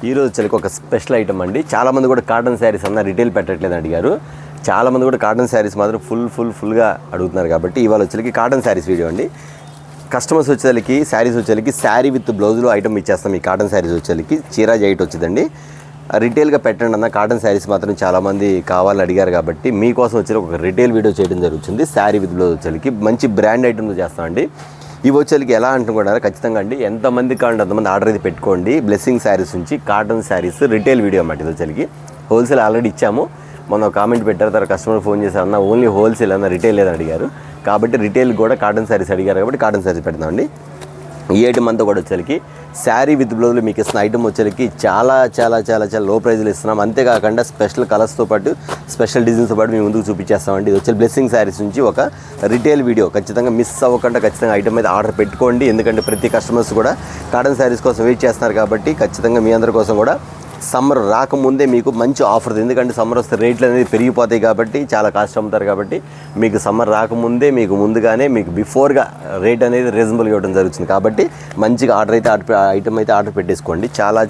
ఈరోజు వచ్చేసరికి ఒక స్పెషల్ ఐటమ్ అండి. చాలామంది కూడా కాటన్ శారీస్ అన్న రిటైల్ పెట్టట్లేదు అడిగారు. చాలామంది కూడా కాటన్ శారీస్ మాత్రం ఫుల్గా అడుగుతున్నారు కాబట్టి ఇవాళ వచ్చేసరికి కాటన్ శారీస్ వీడియో అండి. కస్టమర్స్ వచ్చేసరికి శారీస్ వచ్చేసరికి శారీ విత్ బ్లౌజ్లో ఐటమ్ ఇచ్చేస్తాం. ఈ కాటన్ శారీస్ వచ్చేసరికి చీరా జాకెట్ వచ్చిందండి. రిటైల్గా పెట్టండి అన్న కాటన్ శారీస్ మాత్రం చాలామంది కావాలని అడిగారు కాబట్టి మీకోసం వచ్చి ఒక రిటైల్ వీడియో చేయడం జరుగుతుంది. శారీ విత్ బ్లౌజ్ వచ్చేసరికి మంచి బ్రాండ్ ఐటమ్స్ చేస్తామండి. ఇవి వచ్చేసరికి ఎలా అనుకుంటున్నారో ఖచ్చితంగా అండి, ఎంతమంది కావాలంటే అంతమంది ఆర్డర్ అయితే పెట్టుకోండి. బ్లెస్సింగ్ శారీస్ నుంచి కాటన్ శారీస్ రిటైల్ వీడియో అన్నమాట. ఇది వచ్చేసరికి హోల్సేల్ ఆల్రెడీ ఇచ్చాము. మొన్న కామెంట్ పెట్టారు, తర్వాత కస్టమర్ ఫోన్ చేశారు, అన్న ఓన్లీ హోల్సేల్ అన్న రిటైల్ లేదని అడిగారు. కాబట్టి రిటైల్ కూడా కాటన్ శారీస్ అడిగారు కాబట్టి కాటన్ శారీస్ పెడతామండి. ఈ ఐటమ్ అంతా కూడా వచ్చేసరికి శారీ విత్ బ్లౌజ్లో మీకు ఇస్తున్న ఐటమ్ వచ్చేసరికి చాలా లో ప్రైజ్లో ఇస్తున్నాం. అంతేకాకుండా స్పెషల్ కలర్స్తో పాటు స్పెషల్ డిజైన్స్తో పాటు మేము ముందుకు చూపించేస్తామండి. ఇది వచ్చే బ్లెస్సింగ్ శారీస్ నుంచి ఒక రిటైల్ వీడియో. ఖచ్చితంగా మిస్ అవ్వకుండా ఖచ్చితంగా ఐటమ్ మీద ఆర్డర్ పెట్టుకోండి. ఎందుకంటే ప్రతి కస్టమర్స్ కూడా కాటన్ శారీస్ కోసం వెయిట్ చేస్తున్నారు కాబట్టి ఖచ్చితంగా మీ అందరి కోసం కూడా సమ్మర్ రాకముందే మీకు మంచి ఆఫర్. ఎందుకంటే సమ్మర్ వస్తే రేట్లు అనేది పెరిగిపోతాయి కాబట్టి చాలా కాస్ట్ అమ్ముతారు కాబట్టి మీకు సమ్మర్ రాకముందే మీకు ముందుగానే మీకు బిఫోర్గా రేట్ అనేది రీజనబుల్గా ఇవ్వడం జరుగుతుంది. కాబట్టి మంచిగా ఐటమ్ అయితే ఆర్డర్ పెట్టేసుకోండి. చాలా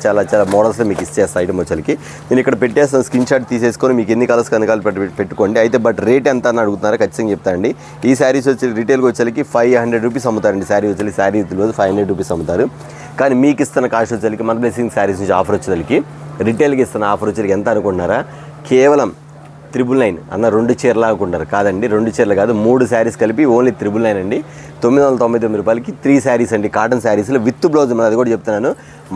మోడల్స్లో మీకు ఇచ్చేస్తాను. ఐటమ్ వచ్చేసరికి నేను ఇక్కడ పెట్టేస్తాను, స్క్రీన్ షాట్ తీసేసుకొని మీకు ఎన్ని కలర్స్ కనుకాలు పెట్టుకోండి. అయితే బట్ రేట్ ఎంత అని అడుగుతున్నారో ఖచ్చితంగా చెప్తానండి. ఈ శారీస్ వచ్చి రిటైల్కి వచ్చేసరికి 500 రూపీస్ అమ్ముతారండి. శారీ వచ్చేసరికి శారీ రోజు 500 రూపీస్ అమ్ముతారు. కానీ మీకు ఇస్తున్న కాస్ట్ వచ్చేసరికి మన బ్లెస్సింగ్ శారీస్ నుంచి ఆఫర్ వచ్చేసరికి రిటైల్కి ఇస్తున్న ఆఫర్ వచ్చేసరికి ఎంత అనుకుంటున్నారా? కేవలం 999 అన్న 2 చీరలు అనుకుంటారు. కాదండి, 2 చీరలు కాదు, 3 శారీస్ కలిపి ఓన్లీ 999 అండి. 999 రూపాయలకి 3 శారీస్ అండి. కాటన్ శారీస్లో విత్ బ్లౌజ్. అది కూడా చెప్తున్నాను,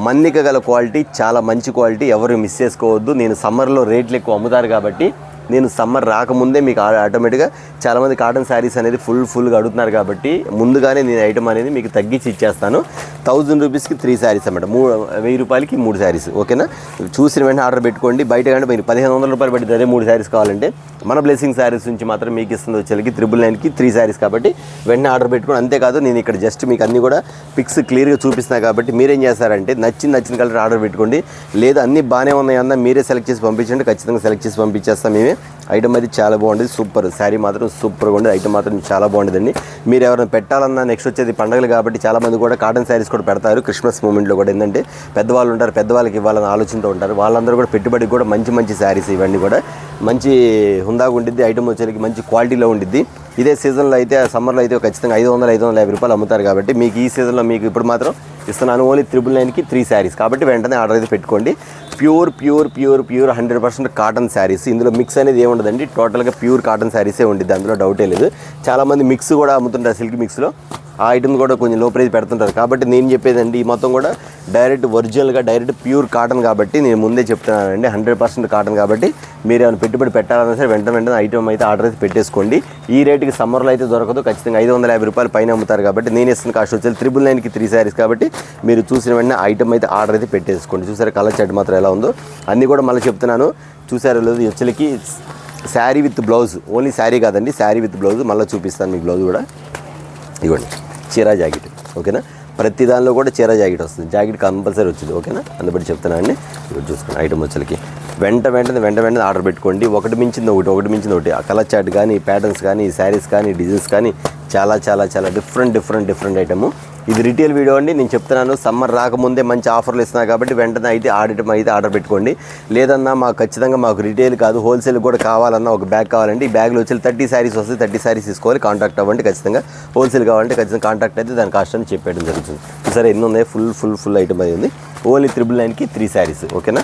మన్నిక గల క్వాలిటీ, చాలా మంచి క్వాలిటీ. ఎవరు మిస్ చేసుకోవద్దు. నేను సమ్మర్లో రేట్లు ఎక్కువ అమ్ముతారు కాబట్టి నేను సమ్మర్ రాకముందే మీకు ఆటోమేటిక్గా చాలామంది కాటన్ శారీస్ అనేది ఫుల్గా అడుగుతున్నారు కాబట్టి ముందుగానే నేను ఐటమ్ అనేది మీకు తగ్గించి ఇచ్చేస్తాను. 1000 రూపీస్కి 3 శారీస్ అన్నమాట. 1000 రూపాయలకి 3 శారీస్. ఓకేనా? చూసిన వెంటనే ఆర్డర్ పెట్టుకోండి. బయట కంటే మీరు 1500 రూపాయలు పడింది అదే 3 శారీస్ కావాలంటే మన బ్లెస్సింగ్ శారీస్ నుంచి మాత్రం మీకు ఇస్తుంది వచ్చేసరికి 999కి 3 శారీస్ కాబట్టి వెంటనే ఆర్డర్ పెట్టుకోండి. అంతేకాదు నేను ఇక్కడ జస్ట్ మీకు అన్నీ కూడా పిక్స్ క్లియర్గా చూపిస్తున్నా కాబట్టి మీరేం చేస్తారంటే నచ్చిన కలర్ ఆర్డర్ పెట్టుకోండి. లేదా అన్నీ బాగానే ఉన్నాయన్నా మీరే సెలెక్ట్ చేసి పంపించండి. ఖచ్చితంగా సెలెక్ట్ చేసి పంపించేస్తాం మేమే. ఐటమ్ అయితే చాలా బాగుంటుంది, సూపర్. శారీ మాత్రం సూపర్గా ఉండేది. ఐటమ్ మాత్రం చాలా బాగుంటుందండి. మీరు ఎవరైనా పెట్టాలన్నా నెక్స్ట్ వచ్చేది పండుగలు కాబట్టి చాలామంది కూడా కాటన్ శారీస్ కూడా పెడతారు. క్రిస్మస్ మూమెంట్లో కూడా ఏంటంటే పెద్దవాళ్ళు ఉంటారు, పెద్దవాళ్ళకి ఇవ్వాలని ఆలోచనతో ఉంటారు. వాళ్ళందరూ కూడా పెట్టుబడికి కూడా మంచి శారీస్ ఇవన్నీ కూడా మంచి హుందాగా ఉండిద్ది. ఐటమ్ వచ్చేసరికి మంచి క్వాలిటీలో ఉండిద్ది. ఇదే సీజన్లో అయితే సమ్మర్లో అయితే ఖచ్చితంగా 550 రూపాయలు అమ్ముతారు కాబట్టి మీకు ఈ సీజన్లో మీకు ఇప్పుడు మాత్రం ఇస్తున్నాను ఓన్లీ 999కి 3 శారీస్ కాబట్టి వెంటనే ఆర్డర్ అయితే పెట్టుకోండి. Pure 100% cotton saris. ఇందులో మిక్స్ అనేది ఏముండదండి, టోటల్గా ప్యూర్ కాటన్ శారీసే ఉండిద్ది, అందులో డౌటే లేదు. చాలామంది మిక్స్ కూడా అమ్ముతుంటారు, సిల్క్ మిక్స్లో ఆ ఐటమ్ కూడా కొంచెం లో ప్రైస్ పెడుతుంటారు. కాబట్టి నేను చెప్పేదండి ఈ మొత్తం కూడా డైరెక్ట్ ప్యూర్ కాటన్ కాబట్టి నేను ముందే చెప్తున్నానండి. 100% కాటన్ కాబట్టి మీరు ఏమైనా పెట్టుబడి పెట్టాలన్నా సరే వెంటనే ఐటమ్ అయితే ఆర్డర్ అయితే పెట్టేసుకోండి. ఈ రేటుకి సమ్మర్లో అయితే దొరకదు. ఖచ్చితంగా 550 రూపాయలు పైన అమ్ముతారు కాబట్టి నేను ఇస్తున్న కాస్ట్ వచ్చి 999కి 3 శారీస్ కాబట్టి మీరు చూసిన వెంటనే ఐటమ్ అయితే ఆర్డర్ అయితే పెట్టేసుకోండి. చూసారా కలర్ చార్ట్ మాత్రం ఎలా ఉందో అన్నీ కూడా మళ్ళీ చెప్తున్నాను. చూసారా లేదు? వచ్చేకి sari with blouse, only sari కాదండి, శారీ విత్ బ్లౌజ్. మళ్ళీ చూపిస్తాను మీకు బ్లౌజ్ కూడా. ఇవ్వండి చీరా జాకెట్. ఓకేనా? ప్రతి దానిలో కూడా చీరా జాకెట్ వస్తుంది. జాకెట్ కంపల్సరీ వచ్చింది. ఓకేనా? అందుబట్టి చెప్తున్నానండి. ఇప్పుడు చూసుకోండి ఐటమ్ వచ్చేకి వెంటనే ఆర్డర్ పెట్టుకోండి. ఒకటి మించింది ఒకటి. ఆ కలర్ చార్ట్ కానీ, ప్యాటర్న్స్ కానీ, శారీస్ కానీ, డిజైన్స్ కానీ చాలా డిఫరెంట్ ఐటము. ఇది రిటైల్ వీడియో అండి. నేను చెప్తున్నాను సమ్మర్ రాకముందే మంచి ఆఫర్లు ఇస్తున్నాను కాబట్టి వెంటనే అయితే ఆర్డర్ పెట్టుకోండి. లేదన్నా మాకు రిటైల్ కాదు హోల్సేల్ కూడా కావాలన్నా ఒక బ్యాగ్ కావాలంటే ఈ బ్యాగ్లో వచ్చి 30 శారీస్ వస్తుంది. 30 శారీస్ తీసుకోవాలి. కాంటాక్ట్ అవ్వండి. ఖచ్చితంగా హోల్సేల్ కావాలంటే ఖచ్చితంగా కాంటాక్ట్ అయితే దాని కాస్ట్ అని చెప్పేయడం జరుగుతుంది. సరే ఎన్ని ఉన్నాయి? ఫుల్ ఐటమ్ అది ఉంది. ఓన్లీ 999కి 3 శారీస్. ఓకేనా?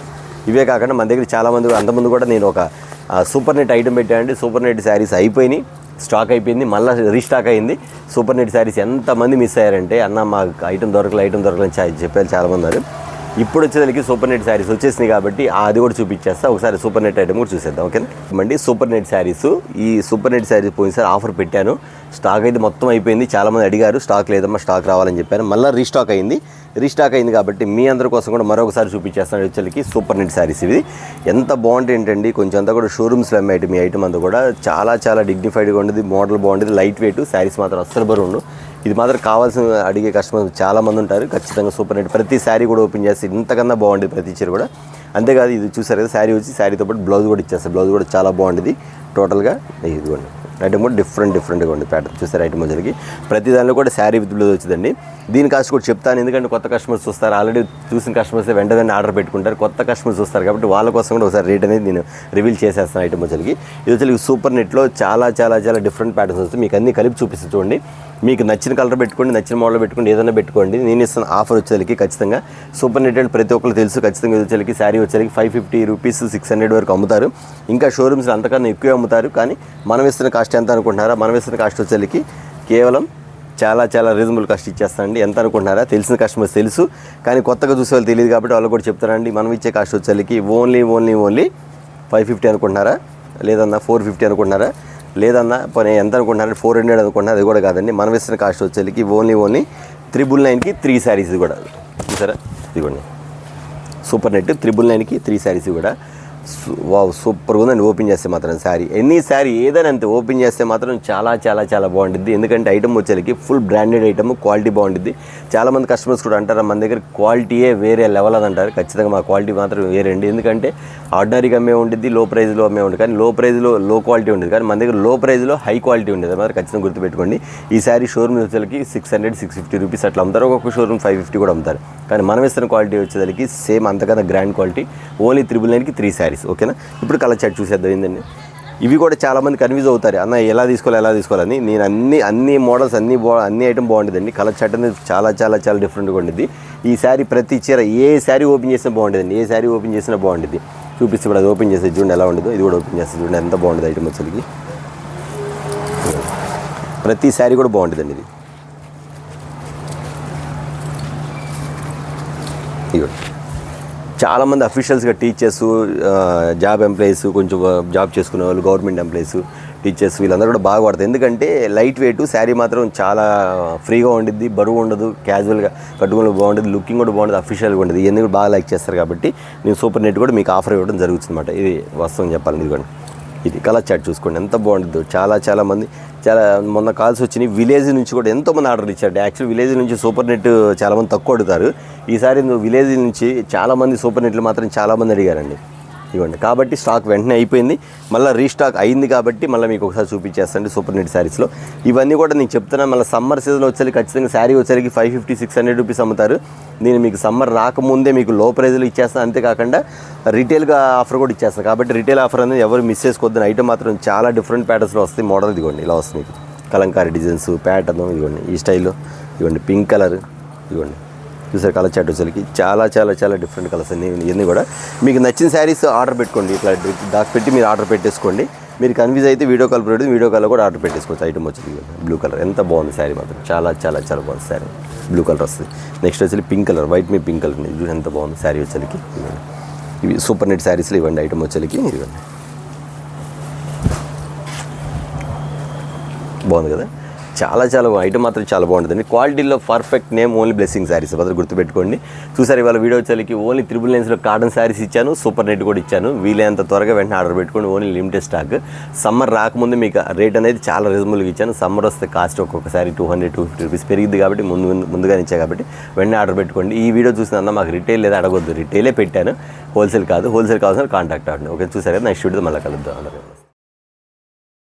ఇవే కాకుండా మన దగ్గర చాలామంది అంతకుముందు కూడా నేను ఒక సూపర్ నెట్ ఐటమ్ పెట్టానండి. సూపర్ నెట్ శారీస్ అయిపోయినాయి, స్టాక్ అయిపోయింది, మళ్ళీ రీస్టాక్ అయింది. సూపర్ నెట్ శారీస్ ఎంతమంది మిస్ అయ్యారంటే అన్న మాకు ఐటమ్ దొరకలేని చెప్పారు చాలామంది. అది ఇప్పుడు వచ్చేసరికి సూపర్ నెట్ శారీస్ వచ్చేసినాయి కాబట్టి అది కూడా చూపించేస్తా. ఒకసారి సూపర్ నెట్ ఐటమ్ కూడా చూసేద్దాం. ఓకేనా అండి? సూపర్ నెట్ శారీస్, ఈ సూపర్ నెట్ శారీస్ పోయినసారి ఆఫర్ పెట్టాను. స్టాక్ అయితే మొత్తం అయిపోయింది. చాలామంది అడిగారు స్టాక్ లేదమ్మా, స్టాక్ రావాలని చెప్పాను. మళ్ళీ రీస్టాక్ అయింది కాబట్టి మీ అందరి కోసం కూడా మరొకసారి చూపించేస్తాను. వచ్చేసరికి సూపర్ నెట్ శారీస్ ఇవి ఎంత బాగుంటాయి ఏంటండి, కొంచెం అంతా కూడా షోరూమ్స్లో అమ్మే ఐటమ్. ఈ ఐటమ్ అంతా కూడా చాలా డిగ్నిఫైడ్గా ఉండేది, మోడల్ బాగుండేది, లైట్ వెయిట్. శారీస్ మాత్రం అస్సలు బరువు ఉండవు. ఇది మాత్రం కావాల్సిన అడిగే కస్టమర్స్ చాలామంది ఉంటారు. ఖచ్చితంగా సూపర్ నెట్ ప్రతి శారీ కూడా ఓపెన్ చేస్తే ఇంతకన్నా బాగుండేది ప్రతి చీర కూడా. అంతేకాదు ఇది చూసారు కదా శారీ వచ్చి శారీతో పాటు బ్లౌజ్ కూడా ఇచ్చేస్తారు. బ్లౌజ్ కూడా చాలా బాగుండేది. టోటల్గా ఇదిగోండి ఐటమ్ కూడా డిఫరెంట్గా ఉంది ప్యాటర్న్ చూస్తారు ఐటమ్ వచ్చరికి ప్రతి దానిలో కూడా శారీ విత్ బ్లౌజ్ వచ్చిందండి. దీని కాస్ట్ కూడా చెప్తాను, ఎందుకంటే కొత్త కస్టమర్స్ చూస్తారు, ఆల్రెడీ చూసిన కస్టమర్స్ వెంటనే ఆర్డర్ పెట్టుకుంటారు, కొత్త కస్టమర్స్ చూస్తారు కాబట్టి వాళ్ళ కోసం కూడా ఒకసారి రేట్ అనేది నేను రివీల్ చేసేస్తాను. ఐటమ్ వచ్చరికి ఇది వచ్చి సూపర్ నెట్లో చాలా డిఫరెంట్ ప్యాటర్న్స్ వస్తాయి. మీకు అన్ని కలిపి చూపిస్తూ చూడండి, మీకు నచ్చిన కలర్ పెట్టుకోండి, నచ్చిన మోడల్ పెట్టుకోండి, ఏదైనా పెట్టుకోండి. నేను ఇస్తున్న ఆఫర్ వచ్చేసరికి ఖచ్చితంగా సూపర్ నెట్ అంటే ప్రతి ఒక్కరు తెలుసు, ఖచ్చితంగా వచ్చేసరికి శారీ వచ్చేసరికి 550 రూపీస్ 600 వరకు అమ్ముతారు. ఇంకా షోరూమ్స్లో అంతకన్నా ఎక్కువే అమ్ముతారు. కానీ మనం ఇస్తున్న కాస్ట్ ఎంత అనుకుంటున్నారా? మనం ఇస్తున్న కాస్ట్ వచ్చేసరికి కేవలం చాలా రీజనబుల్ కాస్ట్ ఇచ్చేస్తానండి. ఎంత అనుకుంటున్నారా? తెలిసిన కస్టమర్స్ తెలుసు, కానీ కొత్తగా చూసే వాళ్ళు తెలియదు కాబట్టి వాళ్ళు కూడా చెప్తారండి. మనం ఇచ్చే కాస్ట్ వచ్చేసరికి ఓన్లీ 550 అనుకుంటున్నారా? లేదన్నా 450 అనుకుంటున్నారా? లేదన్నా పోనీ ఎంత అనుకుంటున్నారు? 400 అనుకుంటున్నారు? అది కూడా కాదండి. మనం ఇస్తున్న కాస్ట్ వచ్చేసరికి ఓన్లీ 999కి 3 శారీస్ కూడా చూసారా? ఇదిగోండి సూపర్ నెట్ 999కి 3 శారీస్ కూడా వావ్ సూపర్గా ఉందండి. ఓపెన్ చేస్తే మాత్రం శారీ ఎనీ శారీ ఏదైనా అంతే ఓపెన్ చేస్తే మాత్రం చాలా బాగుంటుంది. ఎందుకంటే ఐటమ్ వచ్చేసరికి ఫుల్ బ్రాండెడ్ ఐటమ్, క్వాలిటీ బాగుంటుంది. చాలామంది కస్టమర్స్ కూడా అంటారు మన దగ్గర క్వాలిటీయే వేరే లెవెల్ అని అంటారు. ఖచ్చితంగా మా క్వాలిటీ మాత్రం వేరే అండి. ఎందుకంటే ఆర్డినరీగా అమ్మే ఉంటుంది, లో ప్రైస్లో అమ్మే ఉంటుంది, కానీ లో ప్రైస్లో లో క్వాలిటీ ఉంటుంది, కానీ మన దగ్గర లో ప్రైస్లో హై క్వాలిటీ ఉండేది మాత్రం ఖచ్చితంగా గుర్తుపెట్టుకోండి. ఈ శారీ షోరూమ్ వచ్చేసరికి 600-650 రూపీస్ అట్లా అమ్ముతారు, ఒక్కొక్క షోరూమ్ 550 కూడా అమ్ముతారు. కానీ మనం ఇస్తున్న క్వాలిటీ వచ్చేసరికి సేమ్ అంతకన్నా గ్రాండ్ క్వాలిటీ, ఓన్లీ 999కి 3 శారీస్. ఓకేనా? ఇప్పుడు కలర్ చార్ట్ చూసేద్దాం ఏంటండి. ఇవి కూడా చాలామంది కన్ఫ్యూజ్ అవుతారు, అన్న ఎలా తీసుకోవాలని. నేను అన్ని మోడల్స్ అన్ని ఐటమ్ బాగుంటుందండి. కలర్ చార్ట్ అనేది చాలా డిఫరెంట్గా ఉంటుంది. ఈ శారీ ప్రతి చీర ఏ శారీ ఓపెన్ చేసినా బాగుంటుందండి, ఏ శారీ ఓపెన్ చేసినా బాగుంటుంది. చూపిస్తే ఇప్పుడు అది ఓపెన్ చేస్తే చూడండి ఎలా ఉండదు, ఇది కూడా ఓపెన్ చేస్తే చూడండి ఎంత బాగుంటుంది ఐటమ్ వచ్చేసరికి. ప్రతి శారీ కూడా బాగుంటుందండి. ఇది ఇదిగోండి చాలామంది అఫీషియల్స్గా టీచర్స్, జాబ్ ఎంప్లాయీస్, కొంచెం జాబ్ చేసుకునే వాళ్ళు, గవర్నమెంట్ ఎంప్లాయీస్, టీచర్స్ వీళ్ళందరూ కూడా బాగా వాడతారు. ఎందుకంటే లైట్ వెయిట్ శారీ మాత్రం చాలా ఫ్రీగా ఉండిద్ది, బరువు ఉండదు, క్యాజువల్గా కట్టుకుని బాగుంటుంది, లుకింగ్ కూడా బాగుంటుంది, అఫీషియల్గా ఉంటుంది. ఇవన్నీ కూడా బాగా లైక్ చేస్తారు కాబట్టి నేను సూపర్ నెట్ కూడా మీకు ఆఫర్ ఇవ్వడం జరుగుతుంది అన్నమాట. ఇది వాస్తవం చెప్పాలి. ఇదిగోండి ఇది కలర్ చార్ట్ చూసుకోండి ఎంత బాగుంటుందో. చాలామంది మొన్న కాల్స్ వచ్చినాయి, విలేజ్ నుంచి కూడా ఎంతోమంది ఆర్డర్ ఇచ్చారు. యాక్చువల్ విలేజ్ నుంచి సూపర్ నెట్ చాలామంది తక్కువ అడుగుతారు. ఈసారి విలేజ్ నుంచి చాలామంది సూపర్ నెట్లు మాత్రం చాలామంది అడిగారండి. ఇవ్వండి కాబట్టి స్టాక్ వెంటనే అయిపోయింది, మళ్ళీ రీస్టాక్ అయింది కాబట్టి మళ్ళీ మీకు ఒకసారి చూపించేస్తాండి సూపర్ నెట్ శారీస్లో. ఇవన్నీ కూడా నేను చెప్తున్నాను, మళ్ళీ సమ్మర్ సీజన్లో వచ్చేసరికి ఖచ్చితంగా శారీ వచ్చేసరికి 550-600 రూపీస్ అమ్ముతారు. నేను మీకు సమ్మర్ రాకముందే మీకు లో ప్రైజ్లో ఇచ్చేస్తాను, అంతేకాకుండా రిటైల్గా ఆఫర్ కూడా ఇచ్చేస్తాను. కాబట్టి రిటైల్ ఆఫర్ అనేది ఎవరు మిస్ చేసుకోవద్దని. ఐటమ్ మాత్రం చాలా డిఫరెంట్ ప్యాటర్న్స్లో వస్తాయి. మోడల్ ఇదిగోండి ఇలా వస్తుంది మీకు కలంకారీ డిజైన్స్ ప్యాటర్న్, ఇదిగోండి ఈ స్టైల్లో, ఇదిగోండి పింక్ కలర్, ఇదిగోండి చూసారు కలర్ చార్ట్ వచ్చేసరికి చాలా డిఫరెంట్ కలర్స్ అన్ని. ఇవన్నీ కూడా మీకు నచ్చిన శారీస్ ఆర్డర్ పెట్టుకోండి, ఇట్లా దాకా పెట్టి మీరు ఆర్డర్ పెట్టేసుకోండి. మీరు కన్ఫ్యూజ్ అయితే వీడియో కాల్ పెట్టి వీడియో కాల్లో కూడా ఆర్డర్ పెట్టేసుకోవచ్చు. ఐటమ్ వచ్చింది బ్లూ కలర్ ఎంత బాగుంది శారీ మాత్రం చాలా బాగుంది శారీ. బ్లూ కలర్ వస్తుంది. నెక్స్ట్ వచ్చి పింక్ కలర్, వైట్ మీ పింక్ కలర్ ఇది ఎంత బాగుంది శారీ వచ్చేసరికి. ఇవి సూపర్ నెట్ శారీస్లో ఇవ్వండి ఐటమ్ వచ్చేసరికి. ఇవ్వండి బాగుంది కదా, చాలా ఐటమ్ మాత్రం చాలా బాగుంటుందండి. క్వాలిటీలో perfect name only blessing saris మాత్రం గుర్తుపెట్టుకోండి. చూసారు ఇవాళ వీడియో వచ్చేసరికి ఓన్లీ 999లో కాటన్ శారీస్ ఇచ్చాను, సూపర్ నెట్ కూడా ఇచ్చాను. వీలైనంత త్వరగా వెంటనే ఆర్డర్ పెట్టుకోండి, ఓన్లీ లిమిటెడ్ స్టాక్. సమ్మర్ రాకముందు మీకు రేట్ అనేది చాలా రీజనబుల్గా ఇచ్చాను. సమ్మర్ వస్తే కాస్ట్ ఒక్కొక్కసారి 200-250 రూపీస్ పెరిగింది కాబట్టి ముందుగానే ఇచ్చా కాబట్టి వెంటనే ఆర్డర్ పెట్టుకోండి. ఈ వీడియో చూసిన మాకు రిటైల్ లేదా అడగొద్దు, రిటైలే పెట్టాను, హోల్సేల్ కాదు. హోల్సేల్ కావాల్సిన కాంటాక్ట్ అవ్వండి. ఓకే చూసారు కదా, నెక్స్ట్ వీడియో మళ్ళీ కలుద్దాం.